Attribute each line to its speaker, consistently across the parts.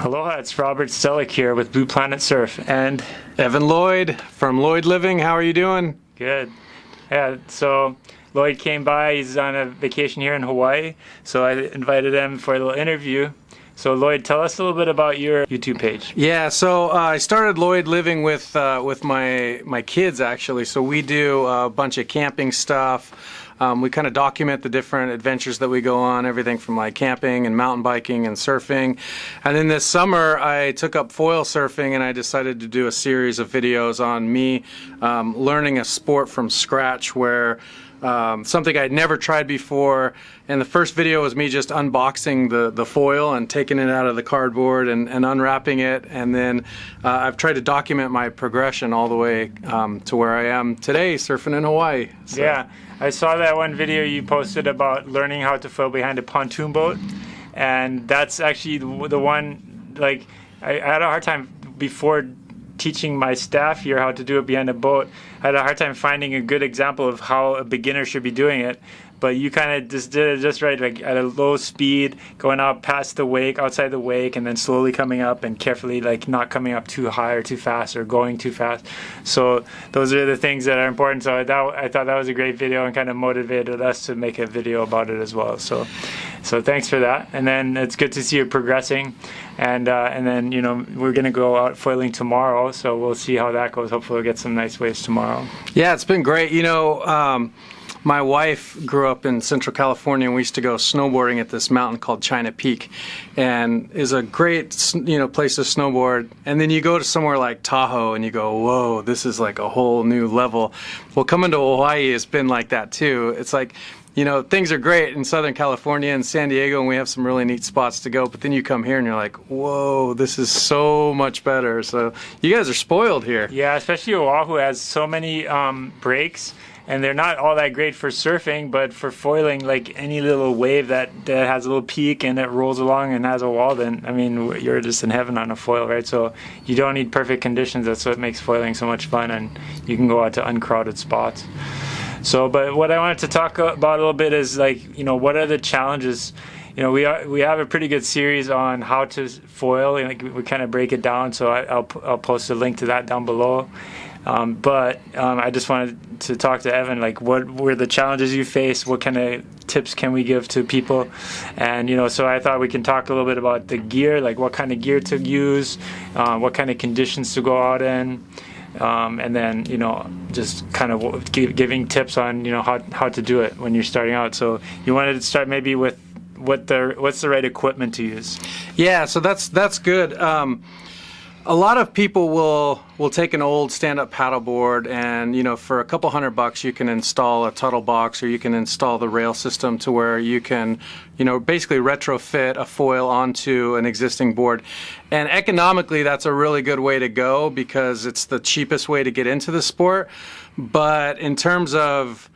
Speaker 1: Aloha, it's Robert Selleck here with Blue Planet Surf and
Speaker 2: Evan Lloyd from Lloyd Living. How are you doing?
Speaker 1: good. Yeah, so Lloyd came by. He's on a vacation here in Hawaii, so I invited him for a little interview. So Lloyd, tell us a little bit about your YouTube page.
Speaker 2: Yeah, so I started Lloyd Living with my kids actually. So we do a bunch of camping stuff. We kind of document the different adventures that we go on, everything from like camping and mountain biking and surfing. And then this summer I took up foil surfing and I decided to do a series of videos on me learning a sport from scratch, where something I'd never tried before. And the first video was me just unboxing the foil and taking it out of the cardboard and unwrapping it. And then I've tried to document my progression all the way to where I am today, surfing in Hawaii. So.
Speaker 1: Yeah, I saw that one video you posted about learning how to foil behind a pontoon boat. And that's actually the one, like, I had a hard time before teaching my staff here how to do it behind a boat. I had a hard time finding a good example of how a beginner should be doing it, but you kind of just did it just right, like at a low speed, going out past the wake, outside the wake, and then slowly coming up and carefully, like, not coming up too high or too fast or going too fast. So those are the things that are important. So I thought that was a great video and kind of motivated us to make a video about it as well. So thanks for that. And then it's good to see you progressing. And then, you know, we're going to go out foiling tomorrow, so we'll see how that goes. Hopefully we'll get some nice waves tomorrow.
Speaker 2: Yeah, it's been great. You know, my wife grew up in Central California, and we used to go snowboarding at this mountain called China Peak, and is a great, you know, place to snowboard. And then you go to somewhere like Tahoe and you go, whoa, this is like a whole new level. Well, coming to Hawaii has been like that too. It's like, you know, things are great in Southern California and San Diego, and we have some really neat spots to go. But then you come here and you're like, whoa, this is so much better. So you guys are spoiled here.
Speaker 1: Yeah, especially Oahu has so many breaks, and they're not all that great for surfing, but for foiling, like any little wave that has a little peak and it rolls along and has a wall, then, I mean, you're just in heaven on a foil, right? So you don't need perfect conditions. That's what makes foiling so much fun, and you can go out to uncrowded spots. So, but what I wanted to talk about a little bit is, like, you know, what are the challenges? You know, we have a pretty good series on how to foil, and like, we kind of break it down. So I'll post a link to that down below. But I just wanted to talk to Evan, like, what were the challenges you face? What kind of tips can we give to people? And, you know, so I thought we can talk a little bit about the gear, like what kind of gear to use, what kind of conditions to go out in. And then, you know, just kind of giving tips on, you know, how to do it when you're starting out. So you wanted to start maybe with what's the right equipment to use? Yeah,
Speaker 2: so that's good. A lot of people will take an old stand-up paddleboard, and, you know, for a couple $100 you can install a Tuttle box, or you can install the rail system to where you can, you know, basically retrofit a foil onto an existing board. And economically, that's a really good way to go because it's the cheapest way to get into the sport. But in terms of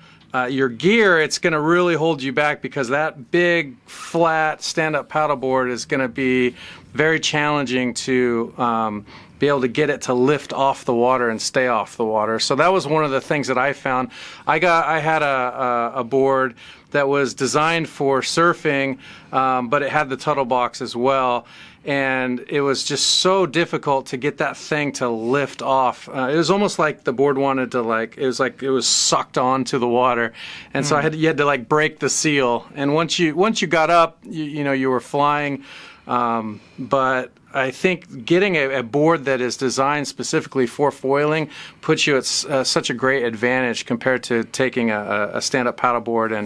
Speaker 2: your gear, it's going to really hold you back, because that big, flat stand-up paddleboard is going to be very challenging to be able to get it to lift off the water and stay off the water. So that was one of the things that I found. I had a board that was designed for surfing, but it had the Tuttle box as well. And it was just so difficult to get that thing to lift off. It was almost like the board wanted to, like, it was sucked onto the water, and so you had to, like, break the seal. And once you got up, you know, you were flying. But I think getting a board that is designed specifically for foiling puts you at such a great advantage compared to taking a stand-up paddleboard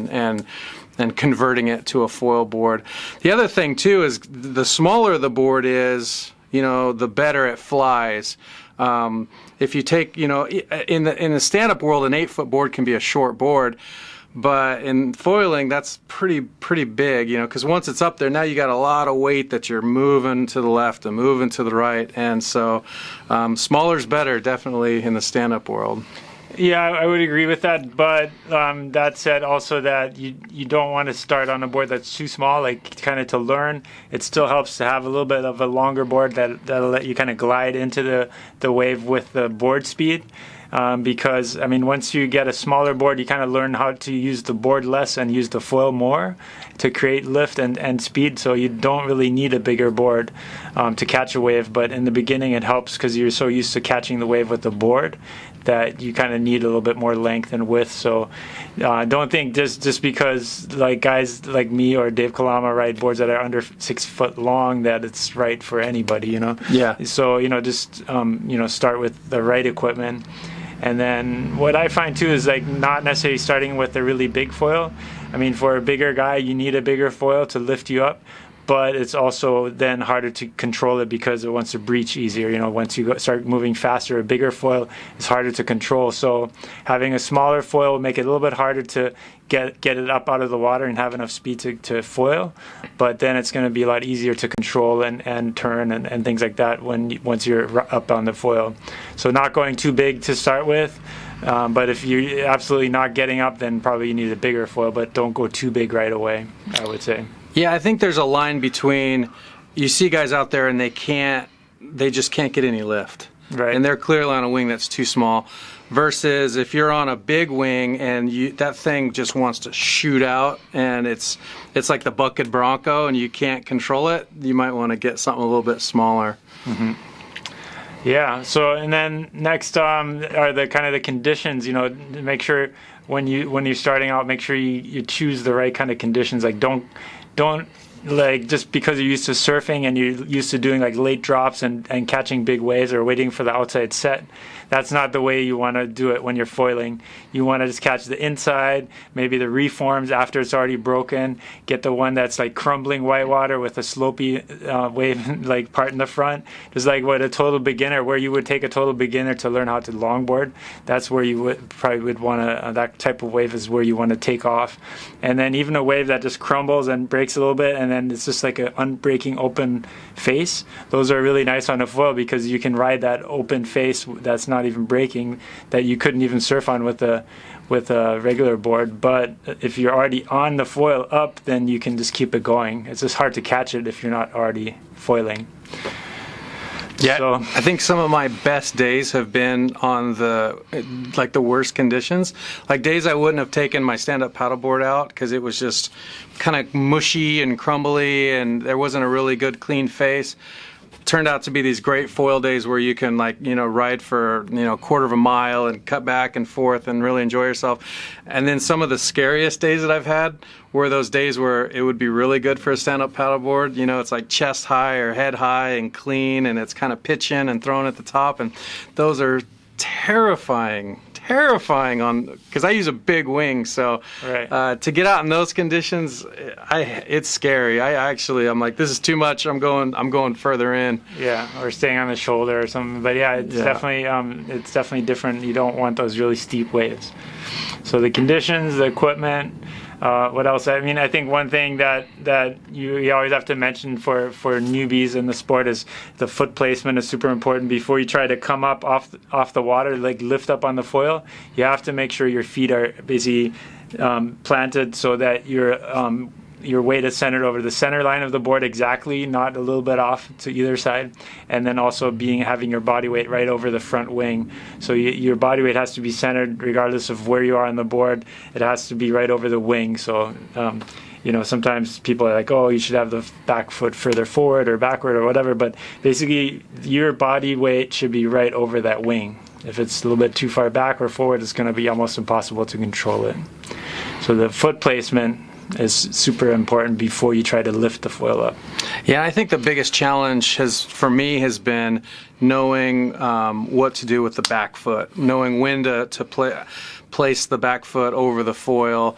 Speaker 2: and converting it to a foil board. The other thing too is the smaller the board is, you know, the better it flies. If you take, you know, in the stand-up world, an 8-foot board can be a short board. But in foiling, that's pretty big, you know, because once it's up there, now you got a lot of weight that you're moving to the left and moving to the right, and so smaller's better, definitely, in the stand-up world.
Speaker 1: Yeah, I would agree with that, but that said, also that you don't want to start on a board that's too small, like, kind of to learn. It still helps to have a little bit of a longer board that'll let you kind of glide into the wave with the board speed. because I mean, once you get a smaller board, you kind of learn how to use the board less and use the foil more to create lift and speed. So you don't really need a bigger board to catch a wave, but in the beginning it helps because you're so used to catching the wave with the board that you kind of need a little bit more length and width. So don't think just because like guys like me or Dave Kalama ride boards that are under 6 foot long that it's right for anybody, you know?
Speaker 2: Yeah.
Speaker 1: So, just, start with the right equipment. And then what I find too is like not necessarily starting with a really big foil. I mean, for a bigger guy, you need a bigger foil to lift you up. But it's also then harder to control it because it wants to breach easier. Once you start moving faster, a bigger foil is harder to control. So having a smaller foil will make it a little bit harder to get it up out of the water and have enough speed to foil. But then it's going to be a lot easier to control and turn and things like that once you're up on the foil. So not going too big to start with. But if you're absolutely not getting up, then probably you need a bigger foil. But don't go too big right away, I would say.
Speaker 2: Yeah, I think there's a line between, you see guys out there and they just can't get any lift.
Speaker 1: Right.
Speaker 2: And they're clearly on a wing that's too small. Versus if you're on a big wing and that thing just wants to shoot out and it's like the bucket Bronco and you can't control it, you might want to get something a little bit smaller.
Speaker 1: Mm-hmm. Yeah. So and then next are the kind of the conditions. Make sure when you're starting out, make sure you choose the right kind of conditions. Like don't like just because you're used to surfing and you're used to doing like late drops and catching big waves or waiting for the outside set. That's not the way you want to do it when you're foiling. You want to just catch the inside, maybe the reforms after it's already broken. Get the one that's like crumbling whitewater with a slopey wave like part in the front. Just like where you would take a total beginner to learn how to longboard. That's where you would want to, that type of wave is where you want to take off. And then even a wave that just crumbles and breaks a little bit and then it's just like an unbreaking open face. Those are really nice on a foil because you can ride that open face that's not even breaking, that you couldn't even surf on with a regular board. But if you're already on the foil up, then you can just keep it going. It's just hard to catch it if you're not already foiling.
Speaker 2: Yeah,
Speaker 1: so,
Speaker 2: I think some of my best days have been on the worst conditions. Like days I wouldn't have taken my stand-up paddleboard out because it was just kind of mushy and crumbly and there wasn't a really good clean face. Turned out to be these great foil days where you can ride for a quarter of a mile and cut back and forth and really enjoy yourself. And then some of the scariest days that I've had were those days where it would be really good for a stand-up paddleboard. It's like chest high or head high and clean and it's kind of pitching and thrown at the top, and those are terrifying on, because I use a big wing, so
Speaker 1: right.
Speaker 2: To get out in those conditions, it's scary. I'm like, this is too much. I'm going further in.
Speaker 1: Yeah, or staying on the shoulder or something. But yeah, it's definitely different. You don't want those really steep waves. So the conditions, the equipment. What else? I mean, I think one thing that you always have to mention for newbies in the sport is the foot placement is super important. Before you try to come up off the water, like lift up on the foil, you have to make sure your feet are basically planted so that your weight is centered over the center line of the board exactly, not a little bit off to either side, and then also having your body weight right over the front wing. So your body weight has to be centered regardless of where you are on the board. It has to be right over the wing. So sometimes people are like, oh, you should have the back foot further forward or backward or whatever, but basically your body weight should be right over that wing. If it's a little bit too far back or forward, it's going to be almost impossible to control it. So the foot placement is super important before you try to lift the foil up.
Speaker 2: Yeah, I think the biggest challenge for me has been knowing what to do with the back foot, knowing when to place the back foot over the foil.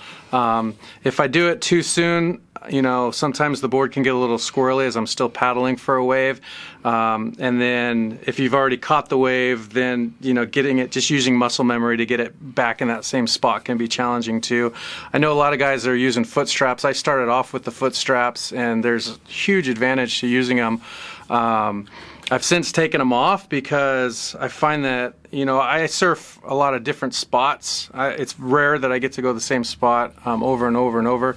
Speaker 2: If I do it too soon, sometimes the board can get a little squirrely as I'm still paddling for a wave. And then if you've already caught the wave, then, getting it, just using muscle memory to get it back in that same spot can be challenging too. I know a lot of guys that are using foot straps. I started off with the foot straps, and there's a huge advantage to using them. I've since taken them off because I find that, I surf a lot of different spots. It's rare that I get to go to the same spot over and over and over.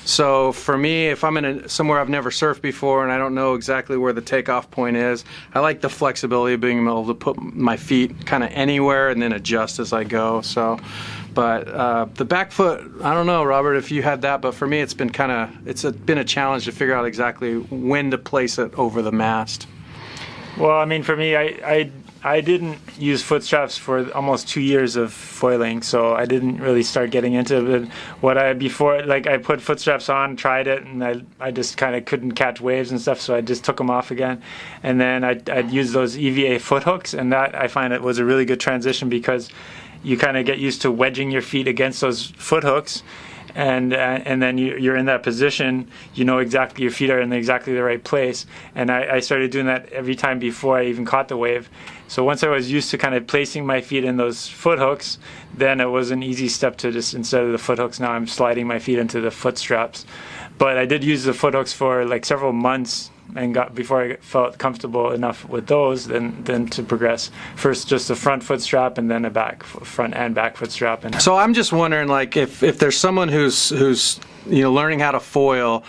Speaker 2: So for me, if I'm in somewhere I've never surfed before and I don't know exactly where the takeoff point is, I like the flexibility of being able to put my feet kind of anywhere and then adjust as I go. So, but the back foot, I don't know, Robert, if you had that, but for me, it's been a challenge to figure out exactly when to place it over the mast.
Speaker 1: Well, I mean, for me, I didn't use foot straps for almost 2 years of foiling, so I didn't really start getting into it. I put foot straps on, tried it, and I just kind of couldn't catch waves and stuff, so I just took them off again. And then I'd use those EVA foot hooks, and that I find it was a really good transition because you kind of get used to wedging your feet against those foot hooks. And then you're in that position, you know exactly your feet are in exactly the right place. And I started doing that every time before I even caught the wave. So once I was used to kind of placing my feet in those foot hooks, then it was an easy step to just, instead of the foot hooks, now I'm sliding my feet into the foot straps. But I did use the foot hooks for like several months and before I felt comfortable enough with those, then to progress. First, just a front foot strap, and then a front and back foot strap. And
Speaker 2: so I'm just wondering, like, if there's someone who's learning how to foil,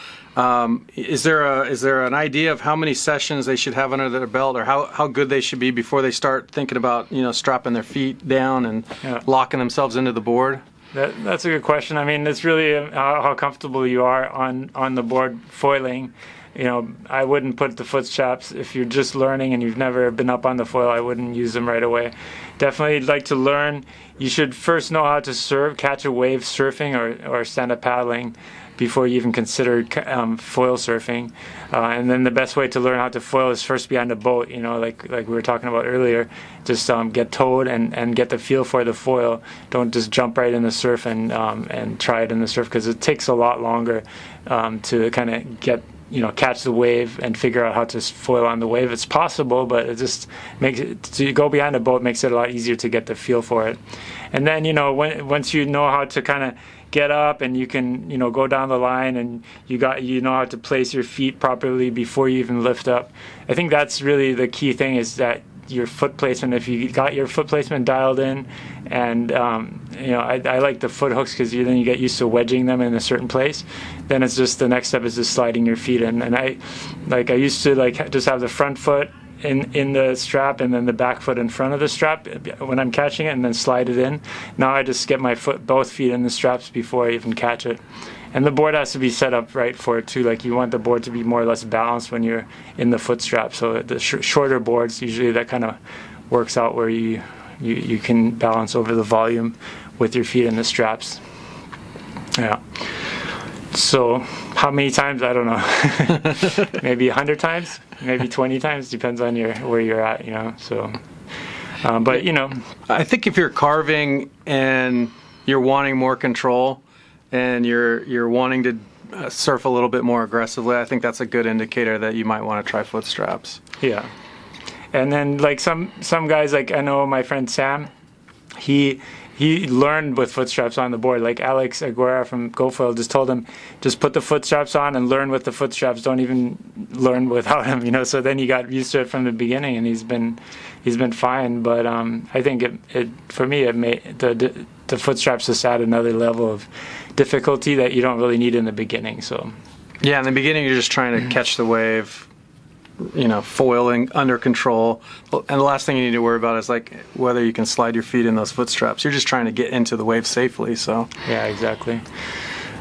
Speaker 2: is there an idea of how many sessions they should have under their belt, or how good they should be before they start thinking about strapping their feet down and locking themselves into the board?
Speaker 1: That's a good question. I mean, it's really how comfortable you are on the board foiling. I wouldn't put the foot straps, if you're just learning and you've never been up on the foil, I wouldn't use them right away. Definitely like to learn. You should first know how to catch a wave surfing or stand-up paddling before you even consider foil surfing. And then the best way to learn how to foil is first behind a boat, like we were talking about earlier. Just get towed and get the feel for the foil. Don't just jump right in the surf and try it in the surf, because it takes a lot longer to kind of catch the wave and figure out how to foil on the wave. It's possible, but it just makes it, to go behind a boat makes it a lot easier to get the feel for it. And then, once you know how to kind of get up and you can, go down the line, and you know how to place your feet properly before you even lift up. I think that's really the key thing, is that your foot placement, if you got your foot placement dialed in, and I like the foot hooks, because then you get used to wedging them in a certain place. Then it's just, the next step is just sliding your feet in. And I used to just have the front foot in the strap and then the back foot in front of the strap when I'm catching it, and then slide it in. Now I just get both feet in the straps before I even catch it. And the board has to be set up right for it too. Like, you want the board to be more or less balanced when you're in the foot strap. So the shorter boards, usually that kind of works out where you can balance over the volume with your feet in the straps. Yeah. So how many times? I don't know. Maybe 100 times, maybe 20 times, depends on where you're at. So, but
Speaker 2: I think if you're carving and you're wanting more control, and you're wanting to surf a little bit more aggressively, I think that's a good indicator that you might want to try foot straps.
Speaker 1: Yeah. And then, like, some guys, like, I know my friend Sam, he learned with foot straps on the board. Like Alex Aguera from GoFoil just told him, just put the foot straps on and learn with the foot straps. Don't even learn without them, So then he got used to it from the beginning, and he's been fine. But I think for me, it made the foot straps just add another level of difficulty that you don't really need in the beginning. So
Speaker 2: yeah, in the beginning you're just trying to catch the wave, foiling under control, and the last thing you need to worry about is like whether you can slide your feet in those foot straps. You're just trying to get into the wave safely. So
Speaker 1: yeah, exactly.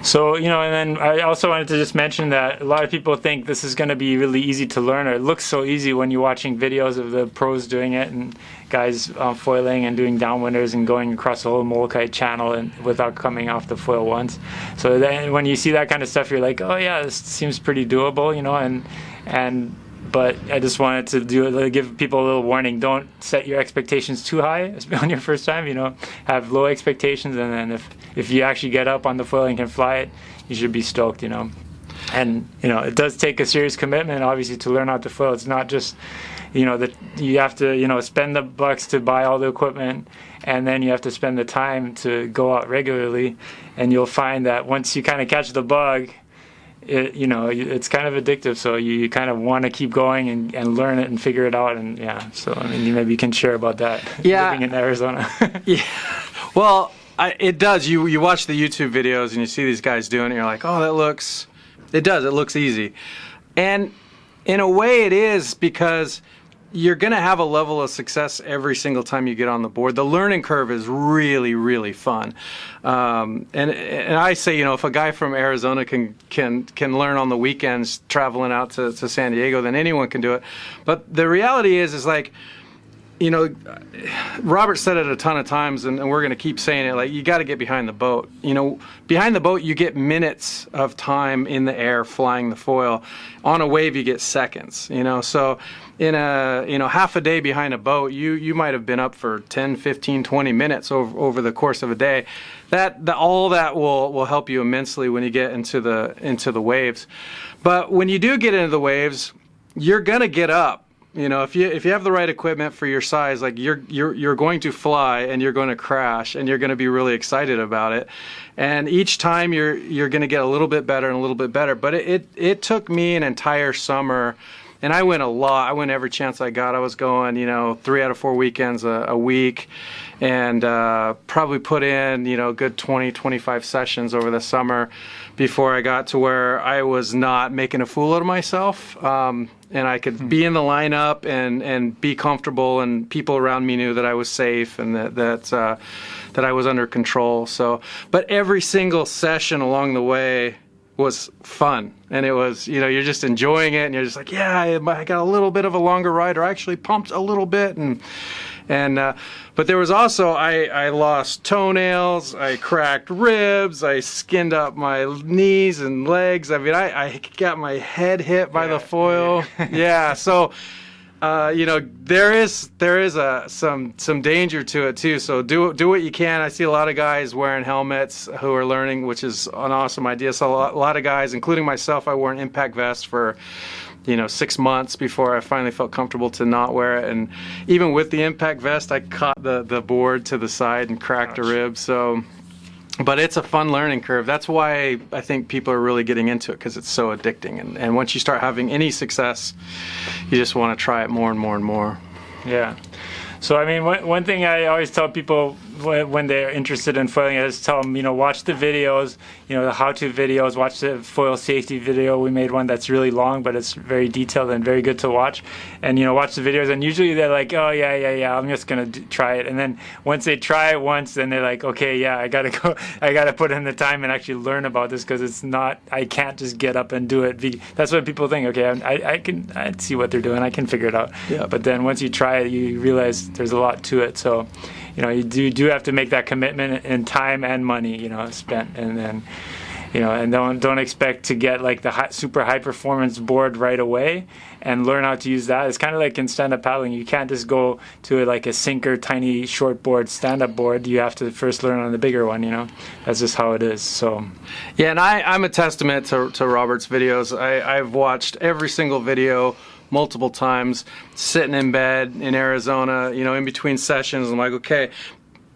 Speaker 1: So, and then I also wanted to just mention that a lot of people think this is going to be really easy to learn, or it looks so easy when you're watching videos of the pros doing it, and guys foiling and doing downwinders and going across the whole Molokai channel and without coming off the foil once. So then when you see that kind of stuff, you're like, oh yeah, this seems pretty doable, but I just wanted to give people a little warning. Don't set your expectations too high on your first time. Have low expectations, and then if you actually get up on the foil and can fly it, you should be stoked. And it does take a serious commitment, obviously, to learn how to foil. It's not just that you have to spend the bucks to buy all the equipment, and then you have to spend the time to go out regularly. And you'll find that once you kind of catch the bug, it's kind of addictive. So you kind of want to keep going and learn it and figure it out. And yeah, so I mean, maybe you can share about that.
Speaker 2: Yeah.
Speaker 1: Living in Arizona.
Speaker 2: Yeah. Well, it does. You watch the YouTube videos and you see these guys doing it. And you're like, oh, it looks easy. And in a way it is, because you're going to have a level of success every single time you get on the board. The learning curve is really, really fun. And I say, if a guy from Arizona can learn on the weekends traveling out to San Diego, then anyone can do it. But the reality is like, Robert said it a ton of times, and we're going to keep saying it, like, you got to get behind the boat. Behind the boat, you get minutes of time in the air flying the foil. On a wave, you get seconds, So in a, half a day behind a boat, you might have been up for 10, 15, 20 minutes over the course of a day. All that will help you immensely when you get into the waves. But when you do get into the waves, you're going to get up. If you have the right equipment for your size, like you're going to fly and you're going to crash and you're going to be really excited about it. And each time you're going to get a little bit better and a little bit better. But it took me an entire summer, and I went a lot. I went every chance I got. I was going, 3 out of 4 weekends a week, and probably put in, good 20, 25 sessions over the summer before I got to where I was not making a fool out of myself. And I could be in the lineup and be comfortable, and people around me knew that I was safe and that I was under control. So, but every single session along the way was fun, and it was, you're just enjoying it, and you're just like, yeah, I got a little bit of a longer ride, or I actually pumped a little bit, but there was also, I lost toenails, I cracked ribs, I skinned up my knees and legs. I mean, I got my head hit by the foil. Yeah, so there is some danger to it too. So do what you can. I see a lot of guys wearing helmets who are learning, which is an awesome idea. So a lot of guys, including myself, I wore an impact vest for 6 months before I finally felt comfortable to not wear it. And even with the impact vest, I caught the board to the side and cracked a rib. So, but it's a fun learning curve. That's why I think people are really getting into it, because it's so addicting. And once you start having any success, you just want to try it more and more and more.
Speaker 1: Yeah. So, I mean, one thing I always tell people when they're interested in foiling is tell them, watch the videos, the how-to videos, watch the foil safety video. We made one that's really long, but it's very detailed and very good to watch. And, watch the videos. And usually they're like, oh, yeah, I'm just going to try it. And then once they try it once, then they're like, okay, yeah, I got to put in the time and actually learn about this, because I can't just get up and do it. That's what people think. Okay, I see what they're doing. I can figure it out. Yeah. But then once you try it, you realize there's a lot to it. So, you do have to make that commitment in time and money, spent, and then, and don't expect to get like the super high performance board right away and learn how to use that. It's kind of like in stand-up paddling. You can't just go to like a sinker, tiny short board, stand-up board. You have to first learn on the bigger one, That's just how it is. So,
Speaker 2: yeah, and I'm a testament to Robert's videos. I've watched every single video multiple times, sitting in bed in Arizona, in between sessions. I'm like, okay,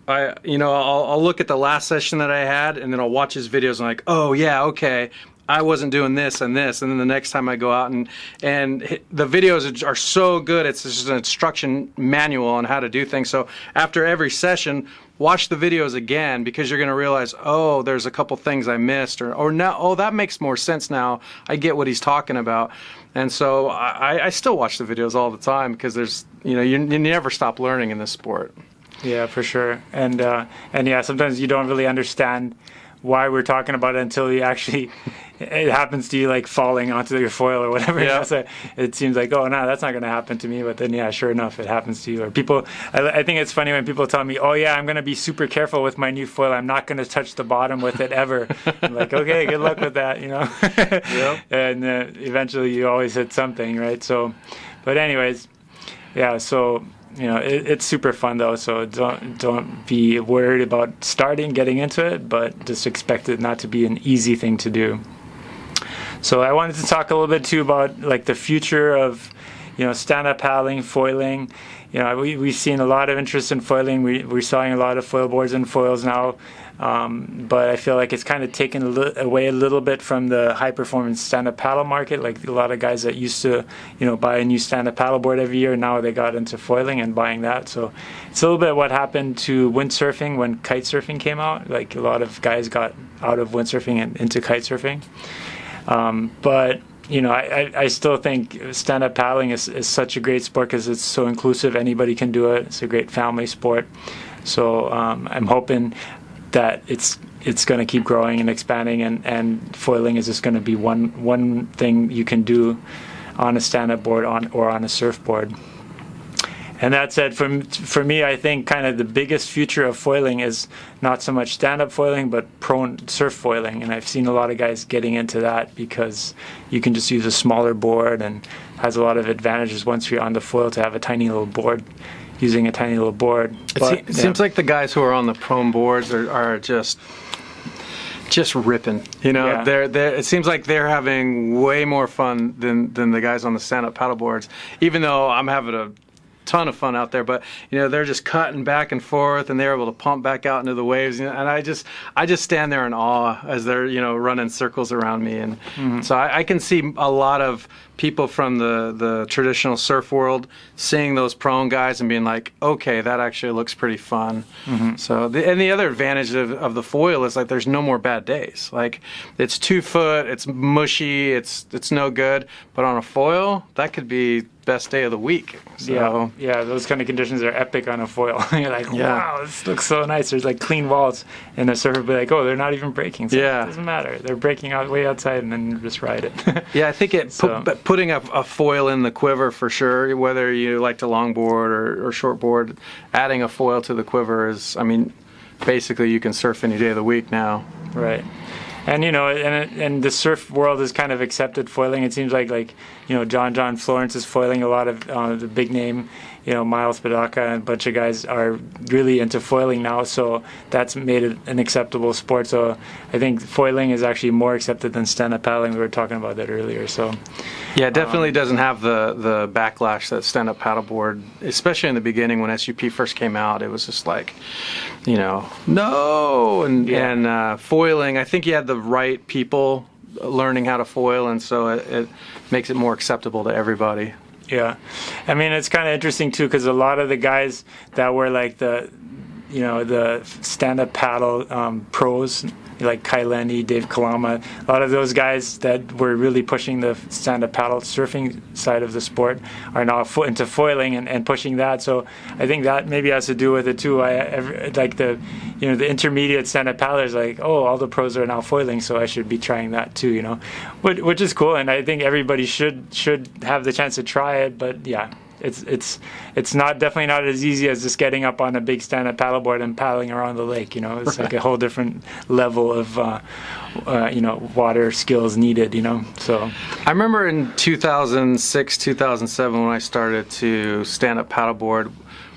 Speaker 2: I'll look at the last session that I had, and then I'll watch his videos. And I'm like, oh yeah, okay, I wasn't doing this and this. And then the next time I go out, and the videos are so good. It's just an instruction manual on how to do things. So after every session, watch the videos again, because you're going to realize, oh, there's a couple things I missed, or now, oh, that makes more sense now. I get what he's talking about. And so I still watch the videos all the time, because there's, you never stop learning in this sport.
Speaker 1: Yeah, for sure. And yeah, sometimes you don't really understand why we're talking about it until you actually, it happens to you, like falling onto your foil or whatever.
Speaker 2: Yeah.
Speaker 1: So it seems like, oh, no, that's not going to happen to me. But then, yeah, sure enough, it happens to you. Or people, I think it's funny when people tell me, oh, yeah, I'm going to be super careful with my new foil. I'm not going to touch the bottom with it ever. I'm like, okay, good luck with that, Yep. And eventually you always hit something, right? So, but anyways, yeah, so... it's super fun though, so don't be worried about getting into it, but just expect it not to be an easy thing to do. So I wanted to talk a little bit too about like the future of, stand-up paddling, foiling. We've seen a lot of interest in foiling. We're selling a lot of foil boards and foils now. But I feel like it's kind of taken away a little bit from the high performance stand-up paddle market. Like a lot of guys that used to, buy a new stand-up paddleboard every year, now they got into foiling and buying that. So it's a little bit what happened to windsurfing when kite surfing came out. Like a lot of guys got out of windsurfing and into kite surfing. But I still think stand-up paddling is such a great sport because it's so inclusive. Anybody can do it. It's a great family sport. So I'm hoping that it's going to keep growing and expanding, and foiling is just going to be one thing you can do on a stand-up board or on a surfboard. And that said, for me, I think kind of the biggest future of foiling is not so much stand-up foiling, but prone surf foiling. And I've seen a lot of guys getting into that because you can just use a smaller board, and has a lot of advantages once you're on the foil to have a tiny little board. Using a tiny little board.
Speaker 2: It seems like the guys who are on the prone boards are just ripping. It seems like they're having way more fun than the guys on the stand-up paddle boards. Even though I'm having a ton of fun out there, but they're just cutting back and forth, and they're able to pump back out into the waves, and I just stand there in awe as they're running circles around me, and so I can see a lot of people from the traditional surf world seeing those prone guys and being like, okay, that actually looks pretty fun. So the other advantage of the foil is like there's no more bad days. Like it's 2 foot, it's mushy, it's no good, but on a foil that could be best day of the week. So
Speaker 1: yeah, those kind of conditions are epic on a foil. You're like, wow, this looks so nice. There's like clean walls, and the surfer will be like, oh, they're not even breaking. So it doesn't matter. They're breaking out way outside, and then you just ride it.
Speaker 2: Yeah, I think putting a foil in the quiver for sure, whether you like to longboard or shortboard, adding a foil to the quiver is, basically you can surf any day of the week now.
Speaker 1: Right. And and the surf world has kind of accepted foiling. It seems like John Florence is foiling a lot of the big name, Miles Padaka and a bunch of guys are really into foiling now. So that's made it an acceptable sport. So I think foiling is actually more accepted than stand-up paddling. We were talking about that earlier. So
Speaker 2: yeah, it definitely doesn't have the backlash that stand-up paddleboard, especially in the beginning when SUP first came out. It was just like, no, and foiling. I think you had the right people learning how to foil, and so it makes it more acceptable to everybody.
Speaker 1: Yeah, it's kind of interesting too because a lot of the guys that were like the stand-up paddle pros, like Kai Lenny, Dave Kalama, a lot of those guys that were really pushing the stand-up paddle surfing side of the sport are now into foiling and pushing that. So I think that maybe has to do with it too. The intermediate stand-up paddlers like, oh, all the pros are now foiling, so I should be trying that too. Which is cool, and I think everybody should have the chance to try it. But yeah. It's definitely not as easy as just getting up on a big stand-up paddleboard and paddling around the lake. It's like a whole different level of water skills needed. So
Speaker 2: I remember in 2006, 2007 when I started to stand-up paddleboard,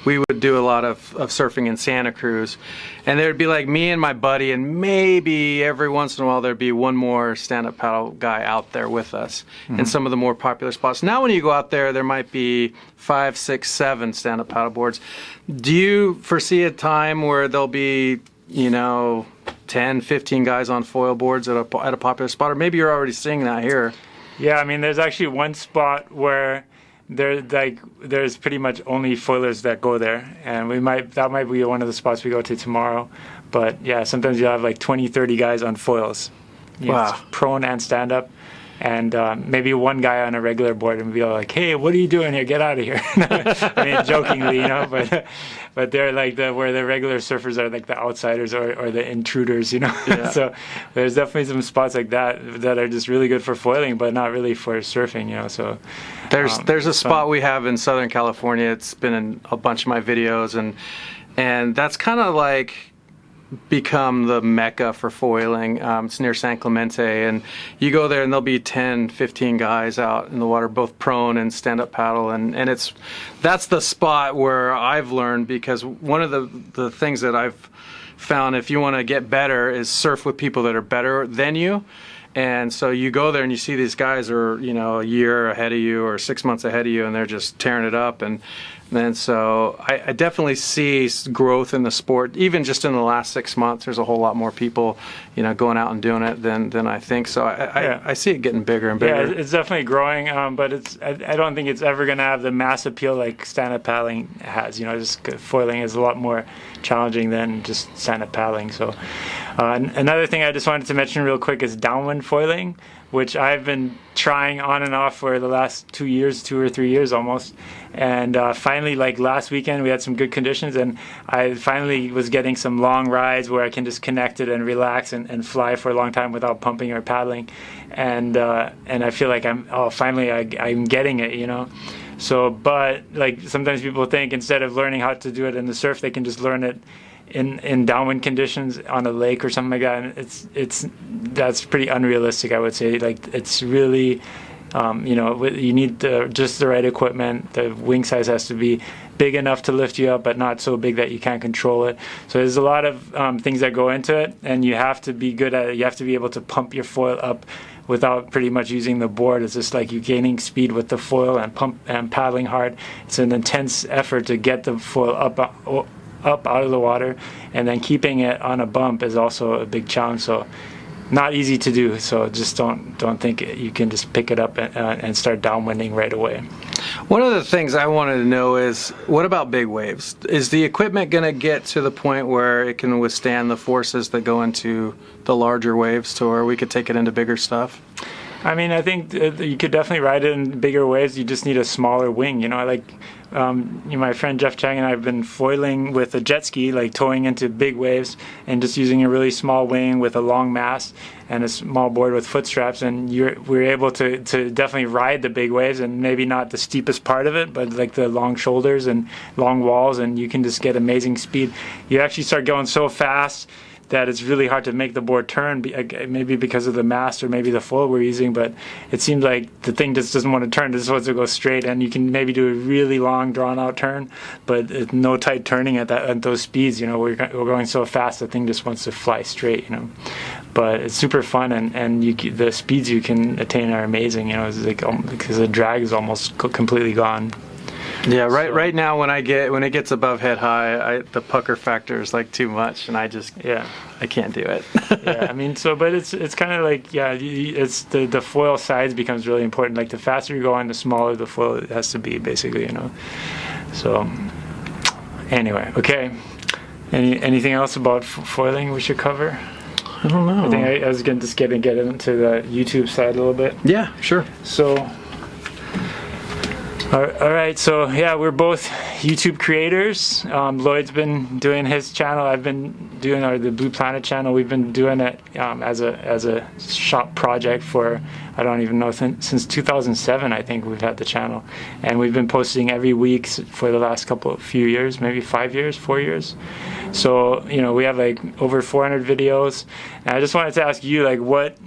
Speaker 2: we would do a lot of surfing in Santa Cruz, and there'd be like me and my buddy, and maybe every once in a while there'd be one more stand-up paddle guy out there with us in some of the more popular spots. Now when you go out there might be 5, 6, 7 stand-up paddle boards. Do you foresee a time where there'll be 10, 15 guys on foil boards at a popular spot, or maybe you're already seeing that here?
Speaker 1: Yeah, there's actually one spot where there's pretty much only foilers that go there, and that might be one of the spots we go to tomorrow. But yeah, sometimes you'll have like 20, 30 guys on foils.
Speaker 2: Wow.
Speaker 1: Prone and stand up, and maybe one guy on a regular board and be like, hey, what are you doing here? Get out of here. Jokingly, but they're like where the regular surfers are like the outsiders or the intruders,
Speaker 2: Yeah.
Speaker 1: So there's definitely some spots like that are just really good for foiling, but not really for surfing, so.
Speaker 2: There's a spot we have in Southern California. It's been in a bunch of my videos, and that's kind of like become the mecca for foiling. It's near San Clemente, and you go there and there'll be 10, 15 guys out in the water, both prone and stand-up paddle, and that's the spot where I've learned, because one of the things that I've found, if you want to get better, is surf with people that are better than you. And so you go there and you see these guys are, you know, a year ahead of you or 6 months ahead of you, and they're just tearing it up. And then so I definitely see growth in the sport. Even just in the last 6 months, there's a whole lot more people, you know, going out and doing it than I think. So I see it getting bigger and bigger.
Speaker 1: Yeah, it's definitely growing, but I don't think it's ever going to have the mass appeal like stand-up paddling has. You know, just foiling is a lot more challenging than just stand-up paddling. So another thing I just wanted to mention real quick is downwind foiling, which I've been trying on and off for the last 2 years, 2 or 3 years almost. And finally, like last weekend, we had some good conditions, and I finally was getting some long rides where I can just connect it and relax and fly for a long time without pumping or paddling. And I feel like I'm getting it, you know. So, but like sometimes people think instead of learning how to do it in the surf, they can just learn it in downwind conditions on a lake or something like that. And that's pretty unrealistic, I would say. Like it's really, you know, you need just the right equipment. The wing size has to be big enough to lift you up, but not so big that you can't control it. So there's a lot of things that go into it, and you have to be good at it. You have to be able to pump your foil up without pretty much using the board. It's just like you're gaining speed with the foil and paddling hard. It's an intense effort to get the foil up out of the water, and then keeping it on a bump is also a big challenge. So not easy to do. So just don't think you can just pick it up and start downwinding right away.
Speaker 2: One of the things I wanted to know is, what about big waves? Is the equipment going to get to the point where it can withstand the forces that go into the larger waves to where we could take it into bigger stuff?
Speaker 1: I mean, I think you could definitely ride it in bigger waves. You just need a smaller wing. You know, like my friend Jeff Chang and I have been foiling with a jet ski, like towing into big waves and just using a really small wing with a long mast and a small board with foot straps. And we're able to definitely ride the big waves, and maybe not the steepest part of it, but like the long shoulders and long walls, and you can just get amazing speed. You actually start going so fast that it's really hard to make the board turn, maybe because of the mast or maybe the foil we're using, but it seems like the thing just doesn't want to turn. It just wants to go straight, and you can maybe do a really long, drawn-out turn, but no tight turning at those speeds. You know, we're going so fast, the thing just wants to fly straight, you know. But it's super fun, and the speeds you can attain are amazing, you know, it's like, because the drag is almost completely gone.
Speaker 2: Yeah, right now when it gets above head high, the pucker factor is like too much, and I can't do it.
Speaker 1: Yeah, I mean, but it's kind of like, it's the foil size becomes really important. Like the faster you go on, the smaller the foil has to be, basically, you know. So anyway, okay. Anything else about foiling we should cover?
Speaker 2: I don't know.
Speaker 1: I think I was going to get into the YouTube side a little bit.
Speaker 2: Yeah, sure.
Speaker 1: So. All right, so yeah, we're both YouTube creators. Lloyd's been doing his channel. I've been doing the Blue Planet channel. We've been doing it as a shop project for, I don't even know, since 2007. I think we've had the channel, and we've been posting every week for the last few years, maybe 5 years, 4 years. So you know, we have like over 400 videos. And I just wanted to ask you, like, what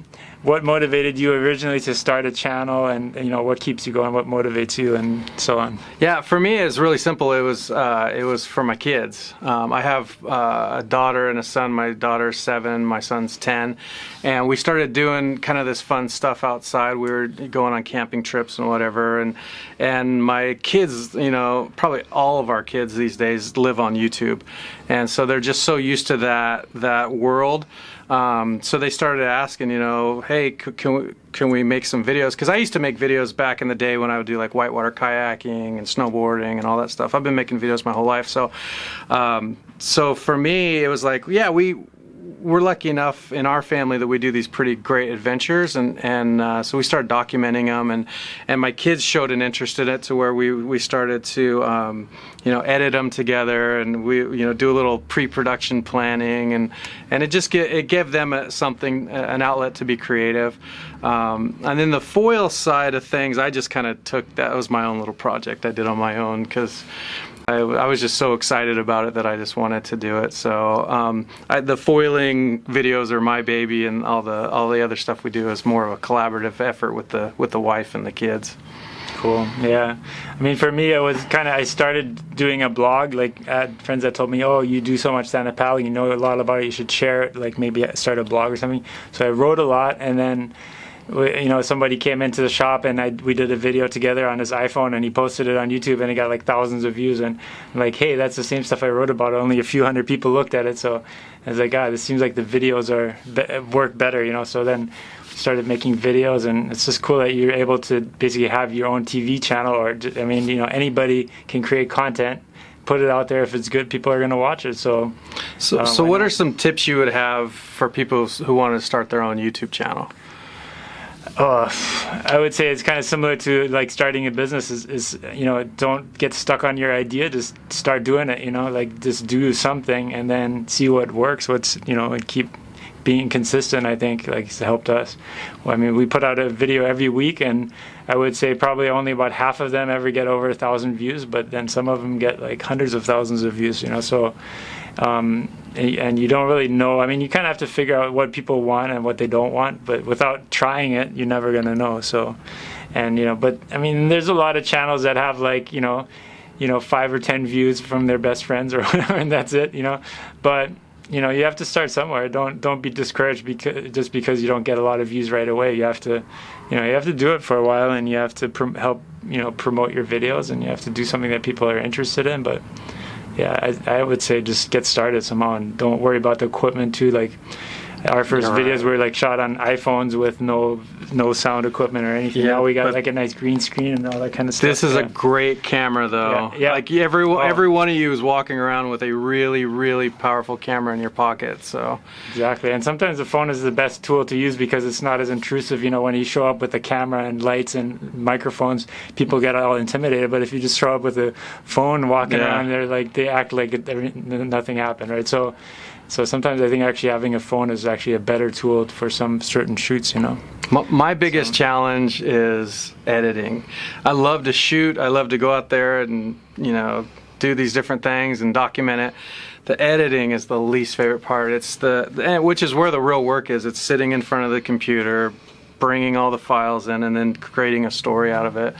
Speaker 1: motivated you originally to start a channel, and you know, what keeps you going, what motivates you, and so on?
Speaker 2: Yeah, for me it's really simple. It was for my kids. I have a daughter and a son. My daughter's 7, my son's 10, and we started doing kind of this fun stuff outside. We were going on camping trips and whatever, and my kids, you know, probably all of our kids these days live on YouTube, and so they're just so used to that world. So they started asking, you know, hey, can we make some videos? Because I used to make videos back in the day when I would do like whitewater kayaking and snowboarding and all that stuff. I've been making videos my whole life. So, so for me, it was like, yeah, we're lucky enough in our family that we do these pretty great adventures, and so we started documenting them, and my kids showed an interest in it to where we started to you know, edit them together, and we, you know, do a little pre-production planning, and it gave them an outlet to be creative. And then the foil side of things, I just kind of that was my own little project I did on my own, because I was just so excited about it that I just wanted to do it. So the foiling videos are my baby, and all the other stuff we do is more of a collaborative effort with the wife and the kids.
Speaker 1: Cool. Yeah. I mean, for me, it was I started doing a blog. Like, I had friends that told me, "Oh, you do so much stand-up paddling. You know a lot about it. You should share it. Like, maybe start a blog or something." So I wrote a lot, and then, somebody came into the shop, and we did a video together on his iPhone, and he posted it on YouTube, and it got like thousands of views. And I'm like, "Hey, that's the same stuff I wrote about. Only a few hundred people looked at it." So I was like, "God, this seems like the videos work better." So then started making videos, and it's just cool that you're able to basically have your own TV channel, or anybody can create content, put it out there. If it's good, people are going to watch it. So
Speaker 2: what are some tips you would have for people who want to start their own YouTube channel?
Speaker 1: I would say it's kind of similar to like starting a business. Is don't get stuck on your idea. Just start doing it. Like just do something and then see what works. And keep being consistent, I think, has helped us. Well, I mean, we put out a video every week, and I would say probably only about half of them ever get over 1,000 views, but then some of them get like hundreds of thousands of views. So, and you don't really know. I mean, you kind of have to figure out what people want and what they don't want, but without trying it, you're never gonna know. So, but I mean, there's a lot of channels that have 5 or 10 views from their best friends or whatever, and that's it. But you have to start somewhere. Don't be discouraged because you don't get a lot of views right away. You have to, you have to do it for a while, and you have to help promote your videos, and you have to do something that people are interested in. But yeah, I would say just get started somehow, and don't worry about the equipment too. Like our first videos were shot on iPhones with no sound equipment or anything. Yeah, now we got a nice green screen and all that kind of stuff.
Speaker 2: This is a great camera, though. Yeah. Every one of you is walking around with a really, really powerful camera in your pocket. So
Speaker 1: exactly, and sometimes the phone is the best tool to use because it's not as intrusive. When you show up with a camera and lights and microphones, people get all intimidated. But if you just show up with a phone walking around, they act like nothing happened, right? So sometimes I think actually having a phone is actually a better tool for some certain shoots,
Speaker 2: My biggest challenge is editing. I love to shoot. I love to go out there and, do these different things and document it. The editing is the least favorite part. It's which is where the real work is. It's sitting in front of the computer, bringing all the files in, and then creating a story out of it.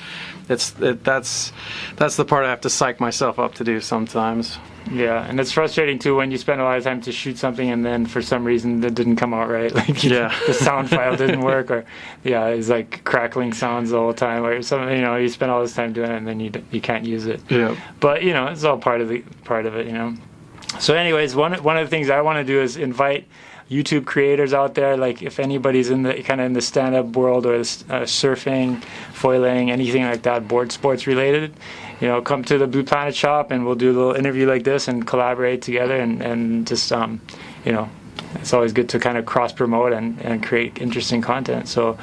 Speaker 2: That's the part I have to psych myself up to do sometimes.
Speaker 1: Yeah, and it's frustrating too when you spend a lot of time to shoot something and then for some reason that didn't come out right. The sound file didn't work, or it's like crackling sounds the whole time, or something. You spend all this time doing it and then you can't use it.
Speaker 2: Yeah.
Speaker 1: But it's all part of it. So, anyways, one of the things I want to do is invite YouTube creators out there. Like if anybody's in the stand-up world or surfing, foiling, anything like that, board sports related, come to the Blue Planet shop and we'll do a little interview like this and collaborate together and just it's always good to kind of cross promote and create interesting content. So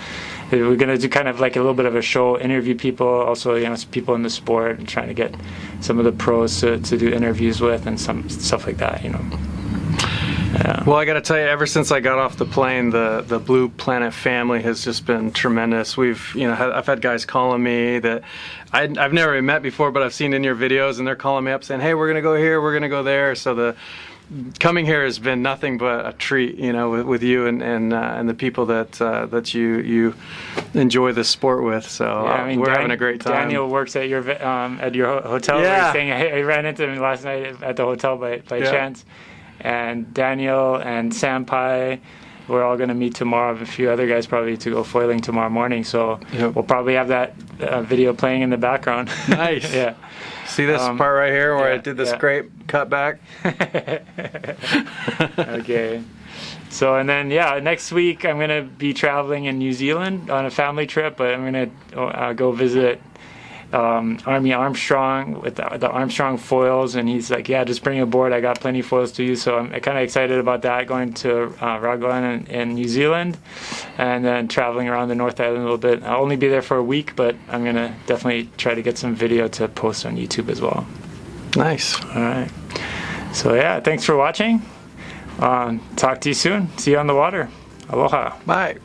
Speaker 1: we're going to do kind of like a little bit of a show, interview people, also people in the sport, and trying to get some of the pros to do interviews with and some stuff like that. Yeah.
Speaker 2: Well, I got to tell you, ever since I got off the plane, the Blue Planet family has just been tremendous. I've had guys calling me that I've never met before, but I've seen in your videos, and they're calling me up saying, "Hey, we're gonna go here, we're gonna go there." So the coming here has been nothing but a treat, with you and the people that you enjoy this sport with. So we're having a great time.
Speaker 1: Daniel works at your hotel.
Speaker 2: Yeah.
Speaker 1: Saying I ran into him last night at the hotel by chance. And Daniel and Sampai, we're all going to meet tomorrow. A few other guys probably to go foiling tomorrow morning. So we'll probably have that video playing in the background.
Speaker 2: Nice.
Speaker 1: Yeah.
Speaker 2: See this part right here where I did this great cutback?
Speaker 1: Okay. So, and then, next week I'm going to be traveling in New Zealand on a family trip, but I'm going to go visit Army Armstrong with the Armstrong foils, and he's like, just bring a board, I got plenty of foils to use. So I'm kind of excited about that, going to Raglan in New Zealand, and then traveling around the North Island a little bit. I'll only be there for a week, but I'm going to definitely try to get some video to post on YouTube as well.
Speaker 2: Nice.
Speaker 1: All right. So thanks for watching. Talk to you soon. See you on the water. Aloha.
Speaker 2: Bye.